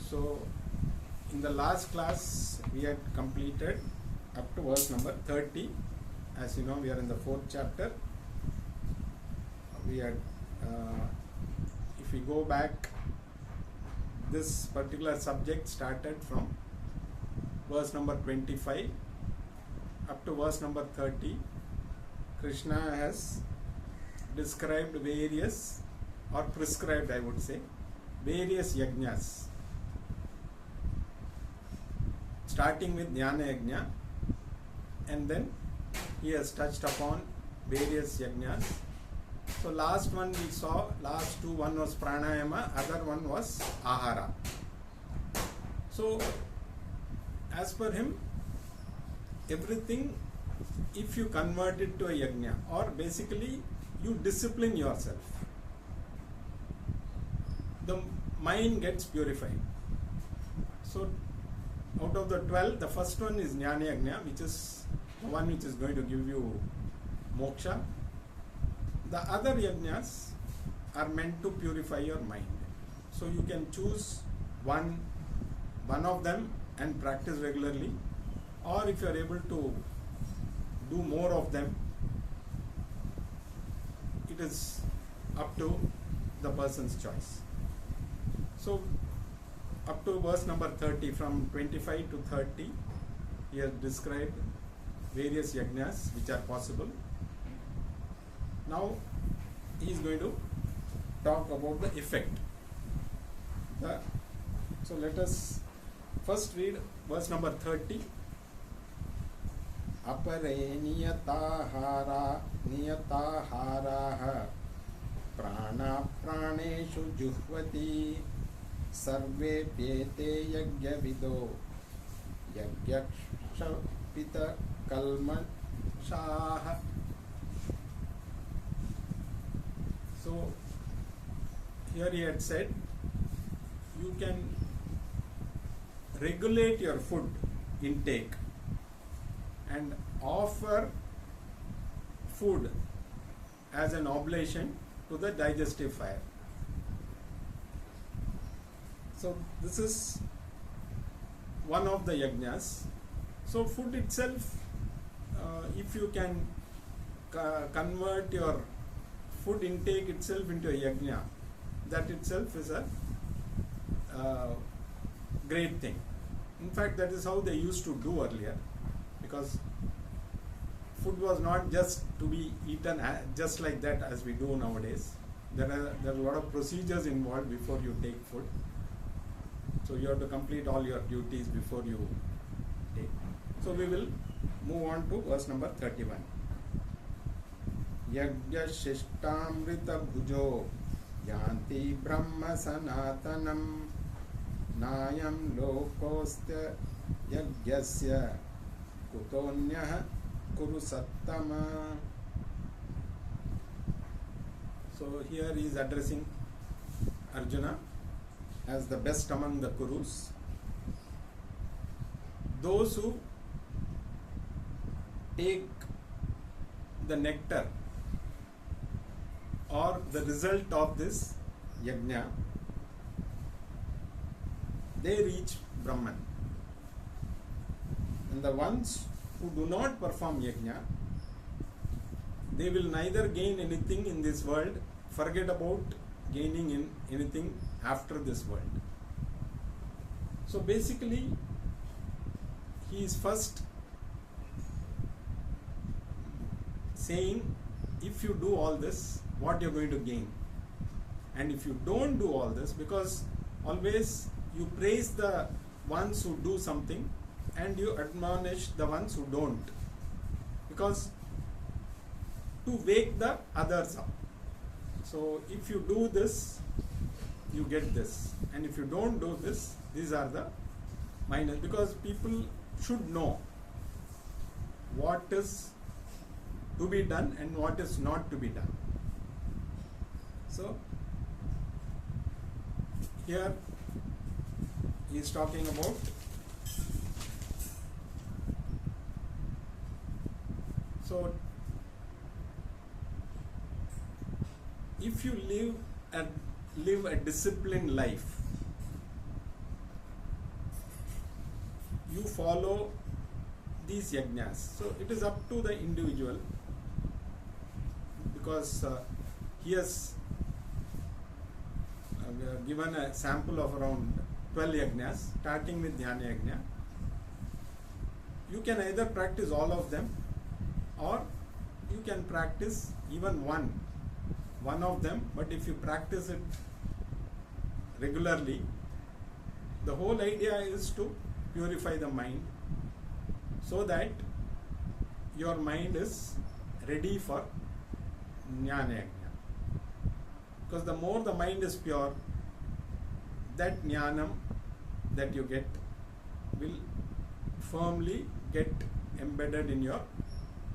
So, in the last class, we had completed up to verse number 30. As you know, we are in the 4th chapter. We had, if we go back, this particular subject started from verse number 25 up to verse number 30. Krishna has described various, or prescribed, I would say, various yajnas, starting with Jnana Yajna, and then he has touched upon various yajnas. So last one we saw, last two, one was pranayama, other one was ahara. So as per him, everything, if you convert it to a yajna, or basically you discipline yourself, the mind gets purified. So out of the 12, the first one is Jnana Yajna, which is the one which is going to give you moksha. The other yajnas are meant to purify your mind. So you can choose one of them and practice regularly, or if you are able to do more of them, it is up to the person's choice. So up to verse number 30, from 25 to 30, he has described various yajnas which are possible. Now he is going to talk about the effect. So let us first read verse number 30. Apare niyataharaha prana praneshu juhvati sarve pyete yajna vido yajnakshapita kalmashaha. So here he had said you can regulate your food intake and offer food as an oblation to the digestive fire. So this is one of the yajnas. So food itself, if you can convert your food intake itself into a yajna, that itself is a great thing. In fact, that is how they used to do earlier, because food was not just to be eaten just like that as we do nowadays. There are a lot of procedures involved before you take food. So you have to complete all your duties before you take. So we will move on to verse number 31. Yajna shishtamrita bhujo yanti brahma sanatanam nayam lokostya yajnasya kutonyah kuru sattama. So here he is addressing Arjuna as the best among the Kurus. Those who take the nectar or the result of this yajna, they reach Brahman. And the ones who do not perform yajna, they will neither gain anything in this world, forget about gaining in anything after this world. So basically, he is first saying, if you do all this, what you are going to gain. And if you don't do all this, because always you praise the ones who do something and you admonish the ones who don't, because to wake the others up. So if you do this, you get this, and if you don't do this, these are the minus, because people should know what is to be done and what is not to be done. So here he is talking about if you live a disciplined life, you follow these yajnas. So it is up to the individual, because he has given a sample of around 12 yajnas, starting with dhyana yajna. You can either practice all of them, or you can practice even one of them, but if you practice it regularly, the whole idea is to purify the mind so that your mind is ready for jnana yajna. Because the more the mind is pure, that jnanam that you get will firmly get embedded in your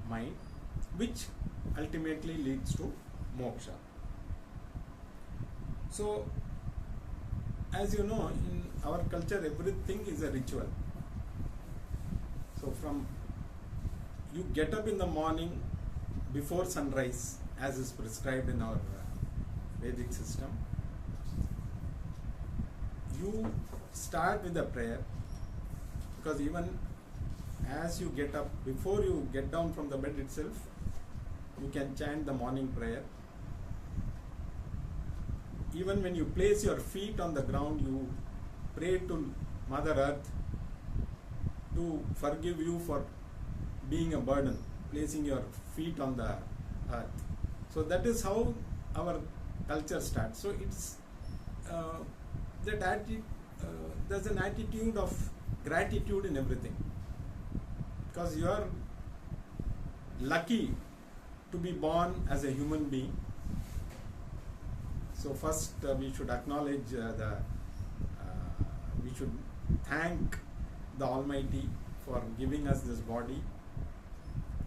mind, which ultimately leads to moksha. So, as you know, in our culture, everything is a ritual. So, from you get up in the morning before sunrise, as is prescribed in our Vedic system, you start with a prayer, because even as you get up, before you get down from the bed itself, you can chant the morning prayer. Even when you place your feet on the ground, you pray to Mother Earth to forgive you for being a burden, placing your feet on the earth. So that is how our culture starts. So it's there's an attitude of gratitude in everything, because you are lucky to be born as a human being. So first we should acknowledge we should thank the Almighty for giving us this body,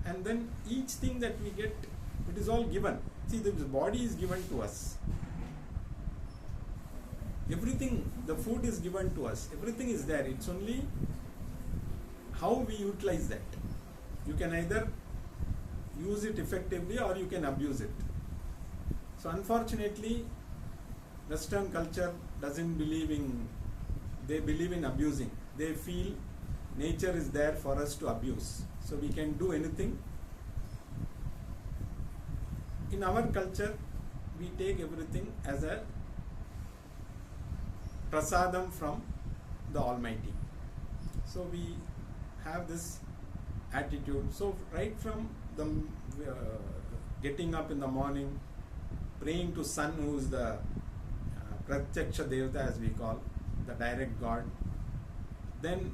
and then each thing that we get, it is all given. See, this body is given to us. Everything, the food is given to us. Everything is there. It's only how we utilize that. You can either use it effectively or you can abuse it. So unfortunately, Western culture doesn't believe in, they believe in abusing. They feel nature is there for us to abuse. So we can do anything. In our culture, we take everything as a prasadam from the Almighty. So we have this attitude. So right from the getting up in the morning, praying to Sun, who is the Pratyaksha Devata, as we call, the direct God, then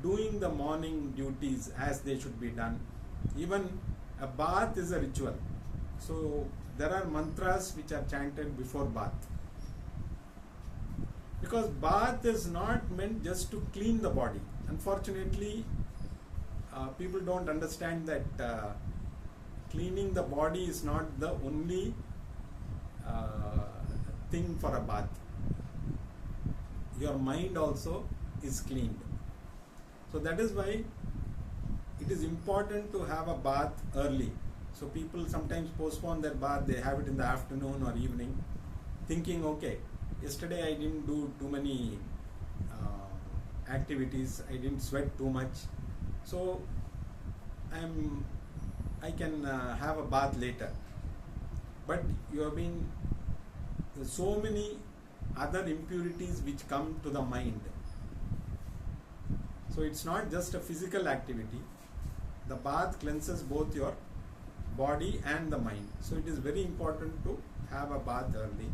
doing the morning duties as they should be done. Even a bath is a ritual. So there are mantras which are chanted before bath. Because bath is not meant just to clean the body. Unfortunately, people don't understand that cleaning the body is not the only thing for a bath. Your mind also is cleaned. So that is why it is important to have a bath early. So people sometimes postpone their bath, they have it in the afternoon or evening, thinking, okay, yesterday I didn't do too many activities, I didn't sweat too much, so I can have a bath later. But you have been, so many other impurities which come to the mind. So it's not just a physical activity. The bath cleanses both your body and the mind. So it is very important to have a bath early.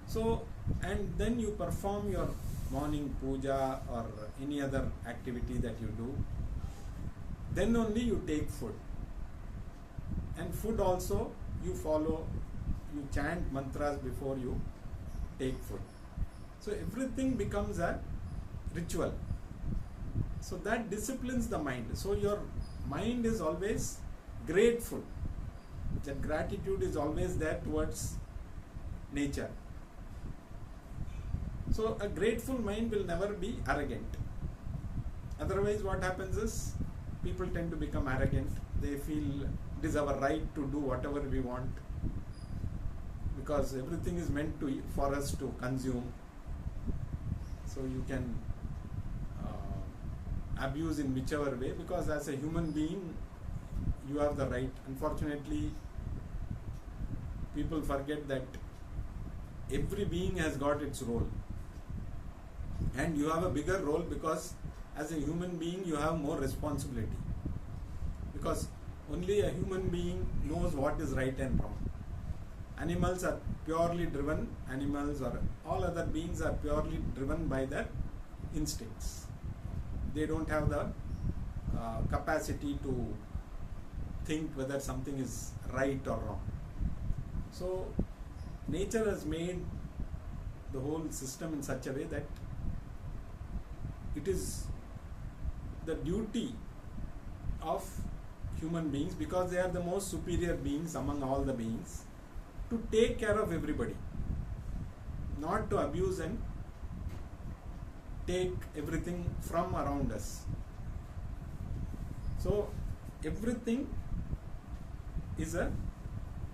So, and then you perform your morning puja or any other activity that you do. Then only you take food. And food also you follow, you chant mantras before you take food. So everything becomes a ritual. So that disciplines the mind. So your mind is always grateful. That gratitude is always there towards nature. So a grateful mind will never be arrogant. Otherwise what happens is, people tend to become arrogant. They feel it is our right to do whatever we want, because everything is meant to for us to consume. So you can abuse in whichever way, because as a human being you have the right. Unfortunately, people forget that every being has got its role, and you have a bigger role because as a human being you have more responsibility, because only a human being knows what is right and wrong. Animals are purely driven, animals or all other beings are purely driven by their instincts. They don't have the capacity to think whether something is right or wrong. So nature has made the whole system in such a way that it is the duty of human beings, because they are the most superior beings among all the beings, to take care of everybody, not to abuse and take everything from around us. So everything is a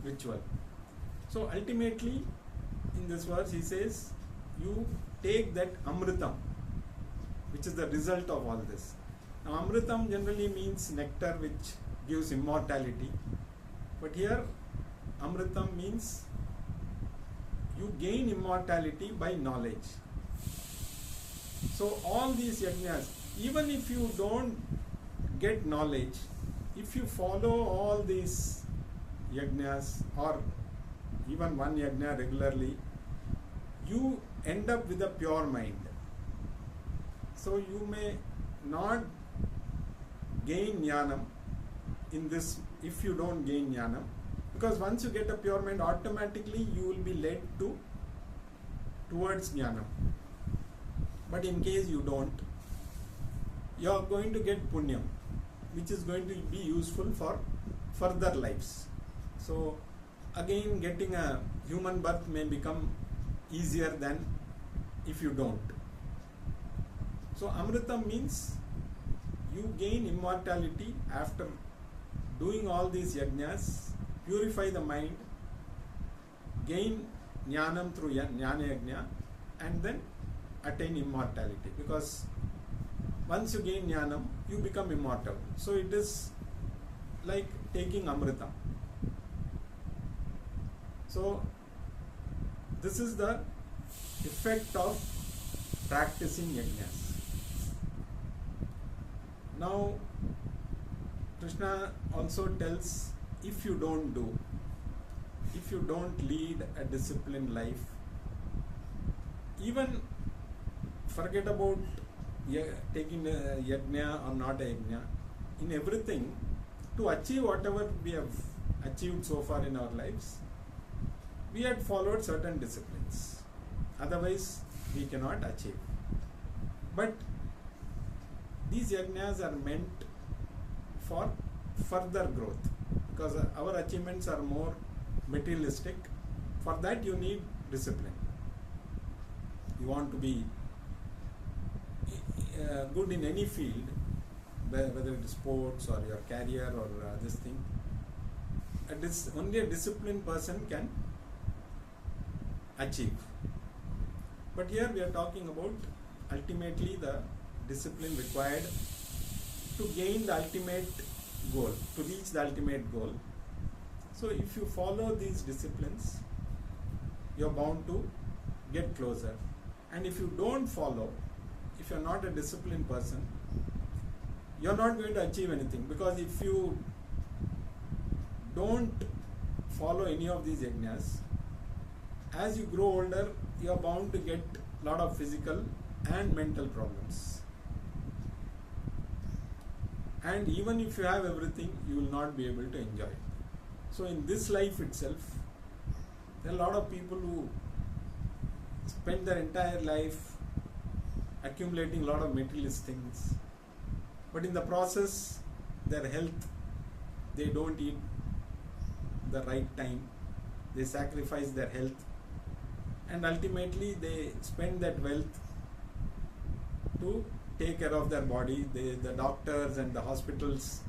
ritual. So ultimately in this verse he says, you take that amritam, which is the result of all this. Now amritam generally means nectar, which gives immortality, but here amritam means you gain immortality by knowledge. So all these yajnas, even if you don't get knowledge, if you follow all these yajnas or even one yajna regularly, you end up with a pure mind. So you may not gain jnanam in this if you don't gain jnanam, because once you get a pure mind, automatically you will be led towards jnanam. But in case you don't, you are going to get punyam, which is going to be useful for further lives. So again, getting a human birth may become easier than if you don't. So amrita means you gain immortality after doing all these yajnas, purify the mind, gain jnanam through jnana yajna, and then attain immortality. Because once you gain jnanam, you become immortal. So it is like taking amrita. So this is the effect of practicing yajnas. Now Krishna also tells, if you don't lead a disciplined life, even forget about taking a yajna or not a yajna, in everything, to achieve whatever we have achieved so far in our lives, we had followed certain disciplines. Otherwise, we cannot achieve. But these yajnas are meant for further growth, because our achievements are more materialistic. For that you need discipline. You want to be good in any field, whether it is sports or your career or this thing, only a disciplined person can achieve. But here we are talking about ultimately the discipline required to gain the ultimate goal, to reach the ultimate goal. So if you follow these disciplines, you are bound to get closer. And if you don't follow, if you are not a disciplined person, you are not going to achieve anything. Because if you don't follow any of these yajnas, as you grow older, you are bound to get a lot of physical and mental problems. And even if you have everything, you will not be able to enjoy it. So in this life itself, there are a lot of people who spend their entire life accumulating a lot of materialist things, but in the process, their health, they don't eat the right time, they sacrifice their health, and ultimately they spend that wealth to take care of their body. The doctors and the hospitals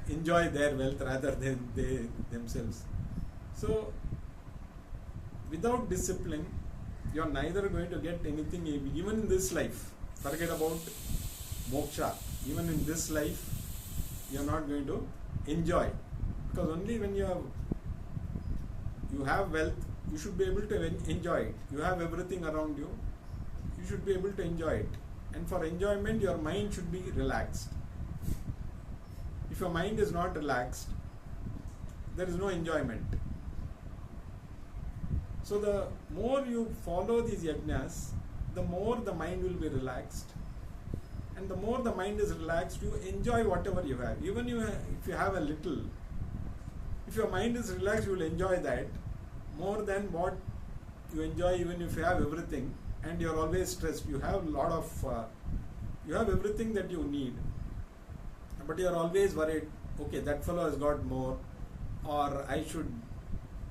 enjoy their wealth rather than they themselves. So without discipline, you are neither going to get anything, even in this life. Forget about moksha. even in this life, you are not going to enjoy. Because only when you have wealth, you should be able to enjoy it. You have everything around you, you should be able to enjoy it. And for enjoyment, your mind should be relaxed. If your mind is not relaxed, there is no enjoyment. So the more you follow these yajnas, the more the mind will be relaxed. And the more the mind is relaxed, you enjoy whatever you have. Even if you have a little, if your mind is relaxed, you will enjoy that more than what you enjoy even if you have everything and you are always stressed. You have you have everything that you need, but you are always worried, okay, that fellow has got more, or I should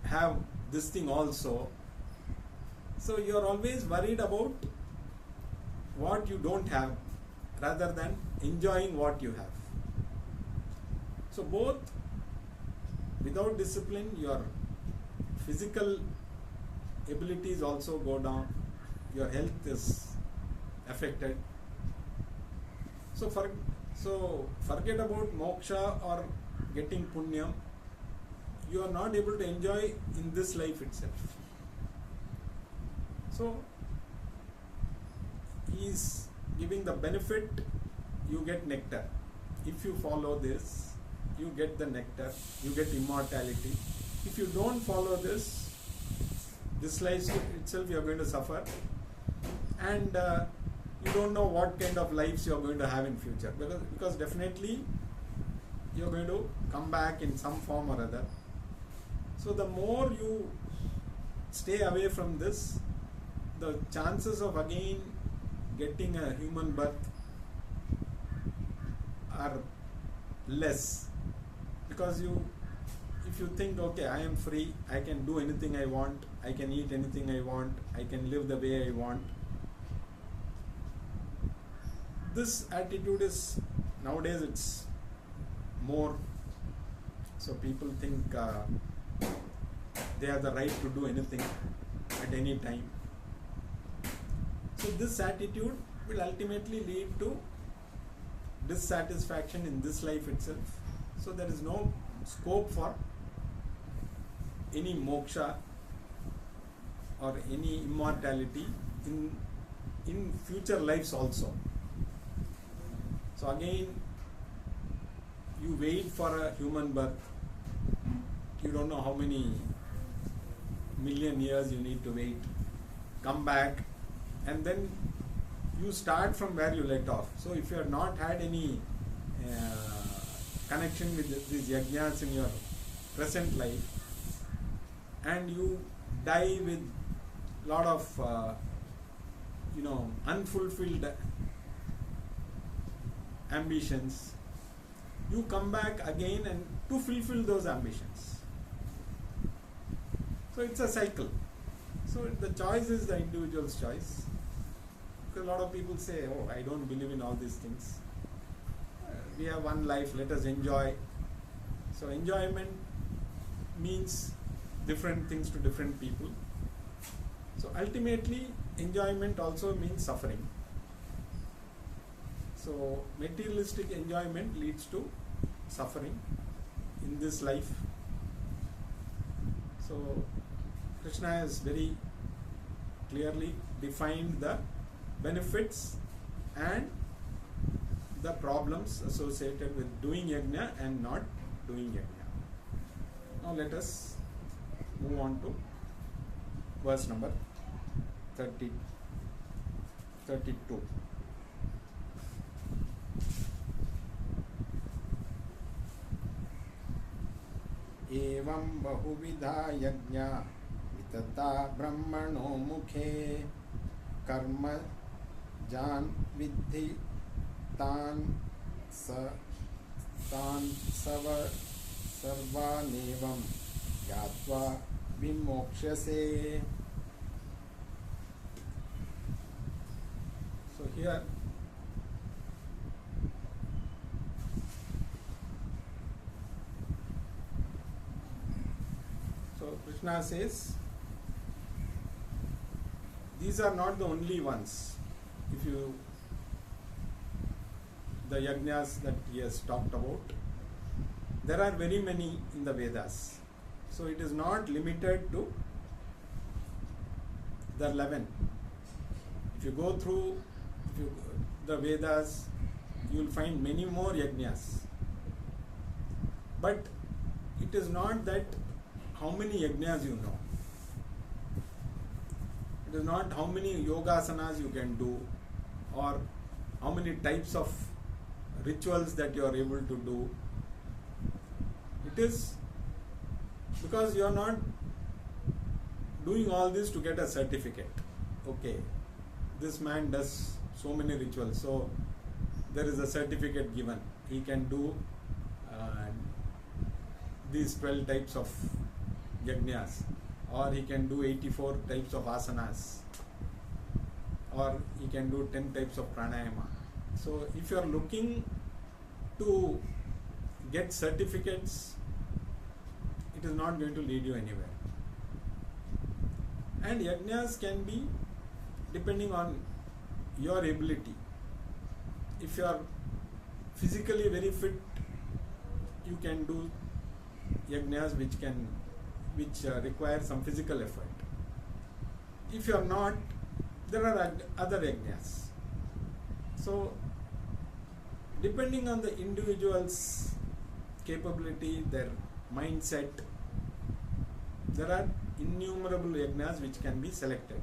have this thing also. So you are always worried about what you don't have rather than enjoying what you have. So both, without discipline, your physical abilities also go down, your health is affected. So forget about moksha or getting punyam. You are not able to enjoy in this life itself. So he is giving the benefit, you get nectar. If you follow this, you get the nectar, you get immortality. If you don't follow this life itself you are going to suffer, and you don't know what kind of lives you are going to have in future, because definitely you are going to come back in some form or other. So the more you stay away from this, the chances of again getting a human birth are less, because if you think, okay, I am free, I can do anything I want, I can eat anything I want, I can live the way I want. This attitude is, nowadays it's more, so people think they have the right to do anything at any time. So this attitude will ultimately lead to dissatisfaction in this life itself. So there is no scope for any moksha or any immortality in future lives also. So again, you wait for a human birth, you don't know how many million years you need to wait, come back, and then you start from where you let off. So if you have not had any connection with these yajnas in your present life, and you die with lot of unfulfilled ambitions, you come back again and to fulfill those ambitions. So it's a cycle. So the choice is the individual's choice. Because a lot of people say, oh, I don't believe in all these things. We have one life, let us enjoy. So enjoyment means different things to different people. So ultimately, enjoyment also means suffering. So materialistic enjoyment leads to suffering in this life. So Krishna has very clearly defined the benefits and the problems associated with doing yajna and not doing yajna. Now let us move on to verse number 32. एवं बहुविधा यज्ञा वितता ब्रह्मणो मुखे कर्म जान विद्धि तान सर्वानेवं ज्ञात्वा विमोक्ष्यसे. So here Krishna says these are not the only ones. the yajnas that he has talked about. There are very many in the Vedas. So it is not limited to the 11. If you go through the Vedas, you will find many more yajnas. But it is not that how many yajnas you know. It is not how many yogasanas you can do or how many types of rituals that you are able to do. It is because you are not doing all this to get a certificate. Okay, this man does so many rituals, so there is a certificate given. He can do these 12 types of yajnas, or he can do 84 types of asanas, or he can do 10 types of pranayama. So if you are looking to get certificates, it is not going to lead you anywhere. And yajnas can be depending on your ability. If you are physically very fit, you can do yajnas which require some physical effort. If you are not, there are other yajnas. So depending on the individual's capability, their mindset, there are innumerable yajnas which can be selected.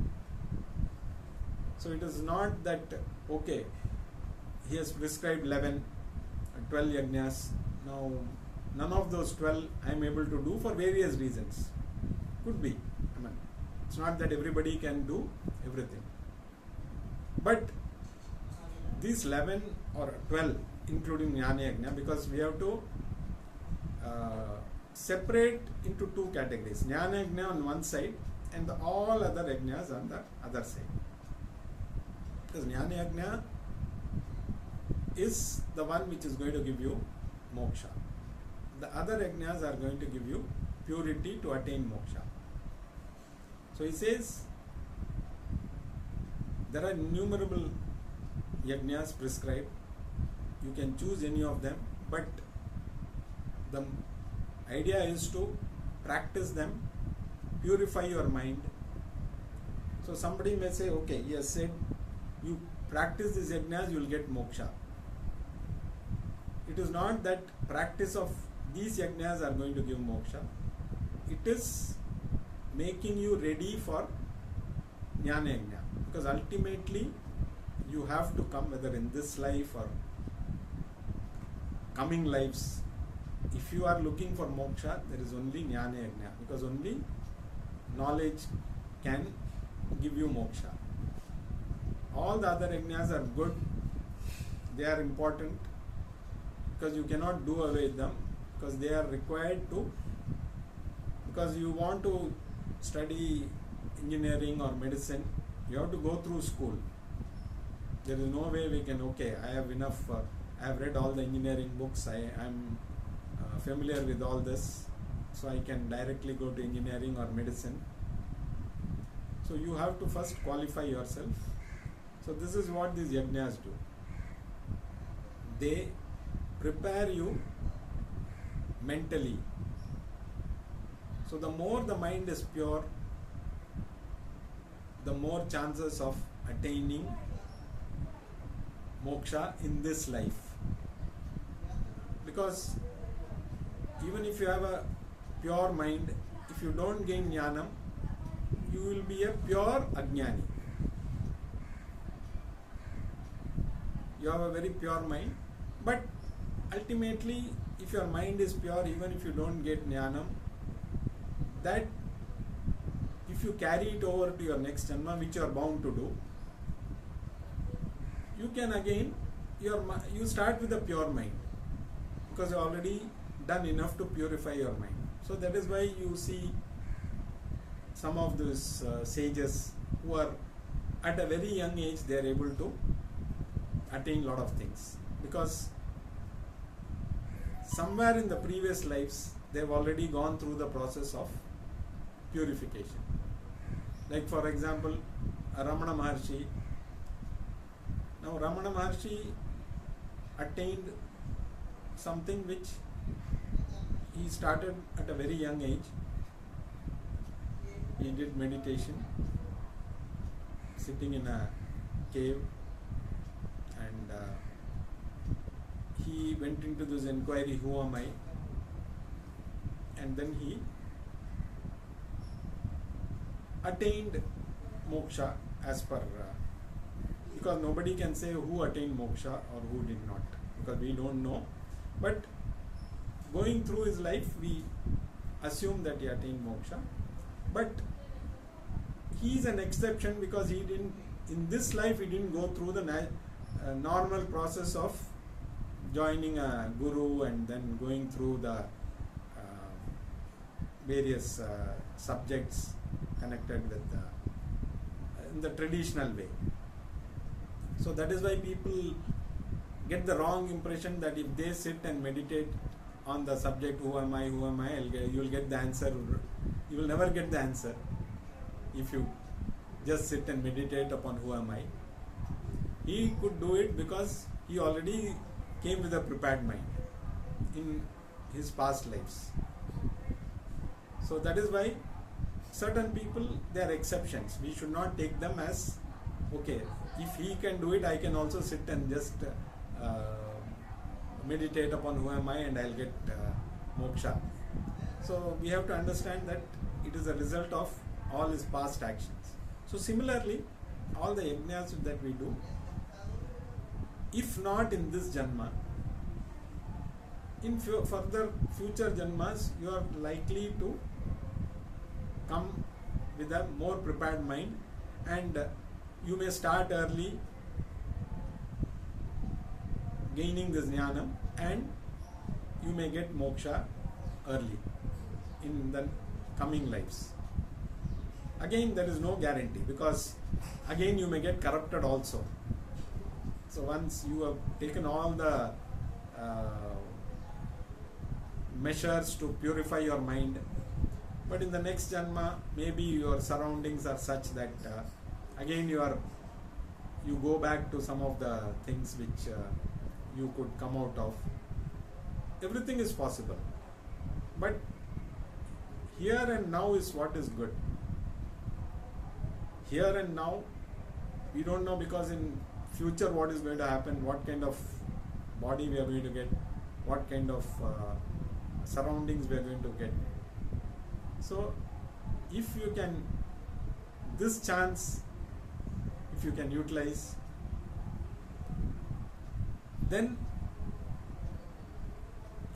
So it is not that, okay, he has prescribed 11, 12 yajnas. Now, none of those 12 I am able to do for various reasons. Could be. I mean, it's not that everybody can do everything. But these 11 or 12, including Jnana Yajna, because we have to separate into two categories. Jnana Yajna on one side and all other yajnas on the other side. Because Jnana Yajna is the one which is going to give you moksha. The other yajnas are going to give you purity to attain moksha. So he says there are innumerable yajnas prescribed. You can choose any of them, but the idea is to practice them, purify your mind. So somebody may say, okay, he has said you practice these yajnas, you will get moksha. It is not that practice of these yajnas are going to give moksha. It is making you ready for Jnana Yajna. Because ultimately you have to come, whether in this life or coming lives. If you are looking for moksha, there is only Jnana Yajna, because only knowledge can give you moksha. All the other yajnas are good, they are important, because you cannot do away with them, because they are required to, because you want to study engineering or medicine, you have to go through school. There is no way we can, okay, I have enough, I have read all the engineering books, I am familiar with all this, so I can directly go to engineering or medicine. So you have to first qualify yourself. So this is what these yajnas do. They prepare you mentally. So the more the mind is pure, the more chances of attaining moksha in this life. Because even if you have a pure mind, if you don't gain jnanam, you will be a pure ajnani. You have a very pure mind, but ultimately if your mind is pure, even if you don't get jnanam, that if you carry it over to your next janma, which you are bound to do, you can again, you start with a pure mind, because you already done enough to purify your mind. So that is why you see some of those sages who are at a very young age, they are able to attain lot of things, because somewhere in the previous lives they have already gone through the process of purification. Like for example, Ramana Maharshi. Now Ramana Maharshi attained something which he started at a very young age. He did meditation, sitting in a cave, and he went into this inquiry, who am I? And then he attained moksha as per, because nobody can say who attained moksha or who did not, because we don't know. But going through his life, we assume that he attained moksha. But he is an exception because he didn't, in this life, he didn't go through the normal process of joining a guru and then going through the various subjects connected with in the traditional way. So that is why people get the wrong impression that if they sit and meditate on the subject, who am I, you will get the answer. You will never get the answer if you just sit and meditate upon who am I. He could do it because he already came with a prepared mind in his past lives. So that is why certain people, they are exceptions. We should not take them as, okay, if he can do it, I can also sit and just meditate upon who am I and I'll get moksha. So we have to understand that it is a result of all his past actions. So similarly, all the yajnas that we do, if not in this janma, in further future janmas, you are likely to come with a more prepared mind, and you may start early gaining this jnana, and you may get moksha early in the coming lives. Again, there is no guarantee, because again you may get corrupted also. So once you have taken all the measures to purify your mind, but in the next janma, maybe your surroundings are such that again you go back to some of the things which you could come out of. Everything is possible, but here and now is what is good. Here and now, we don't know, because in future what is going to happen, what kind of body we are going to get, what kind of surroundings we are going to get. So if you can, this chance, if you can utilize, then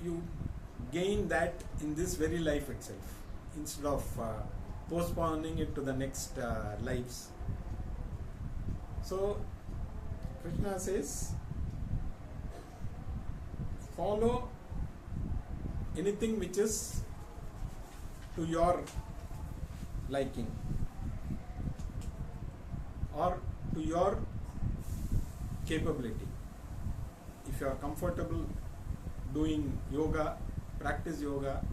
you gain that in this very life itself, instead of postponing it to the next lives. So Krishna says, follow anything which is to your liking or to your capability. If you are comfortable doing yoga, practice yoga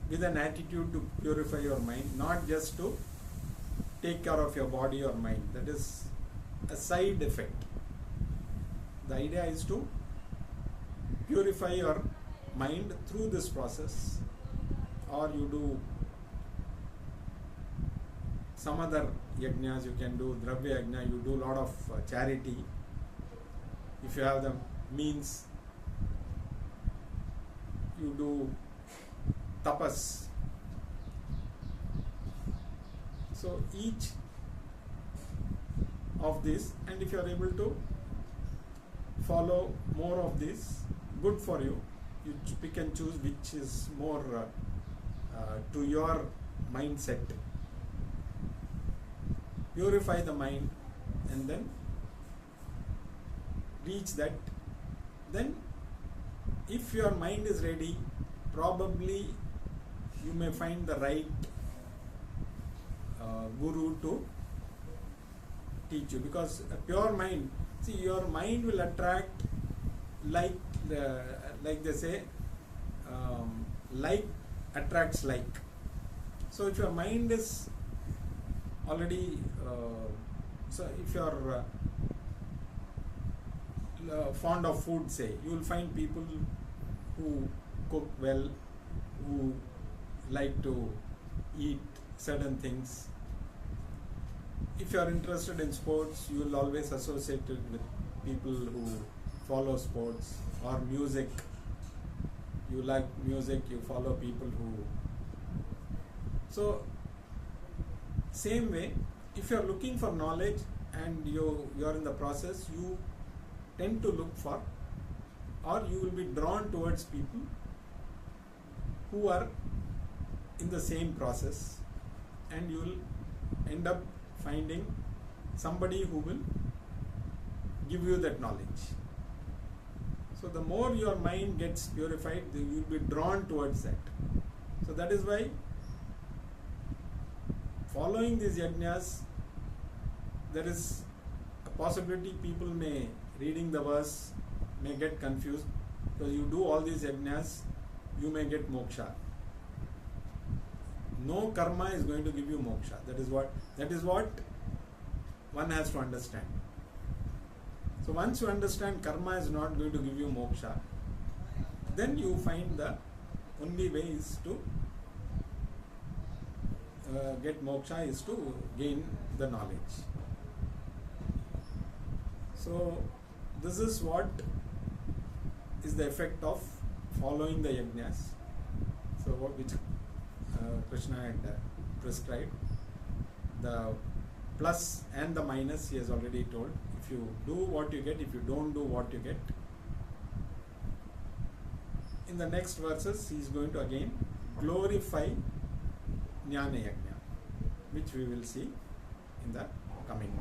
with an attitude to purify your mind, not just to take care of your body or mind. That is a side effect. The idea is to purify your mind through this process, or you do some other yajnas. You can do dravya yajna, you do a lot of charity. If you have the means, you do tapas. So each of this, and if you are able to follow more of this, good for you. You pick and choose which is more to your mindset. Purify the mind and then reach that. Then if your mind is ready, probably you may find the right guru to teach you, because a pure mind, see, your mind will attract like they say, like attracts like. So if your mind is already so if your fond of food, say, you will find people who cook well, who like to eat certain things. If you are interested in sports, you will always associate it with people who follow sports. Or music, you like music, you follow people who. So same way, if you are looking for knowledge and you are in the process, you tend to look for, or you will be drawn towards people who are in the same process, and you will end up finding somebody who will give you that knowledge. So the more your mind gets purified, you will be drawn towards that. So that is why following these yajnas, there is a possibility people may, reading the verse, may get confused, because you do all these yajnas, you may get moksha. No karma is going to give you moksha. That is what one has to understand. So once you understand karma is not going to give you moksha, then you find the only way is to get moksha is to gain the knowledge. So this is what is the effect of following the yajnas. So which Krishna had prescribed. The plus and the minus he has already told. If you do what you get, if you don't do what you get. In the next verses he is going to again glorify Jnana Yajna, which we will see in the coming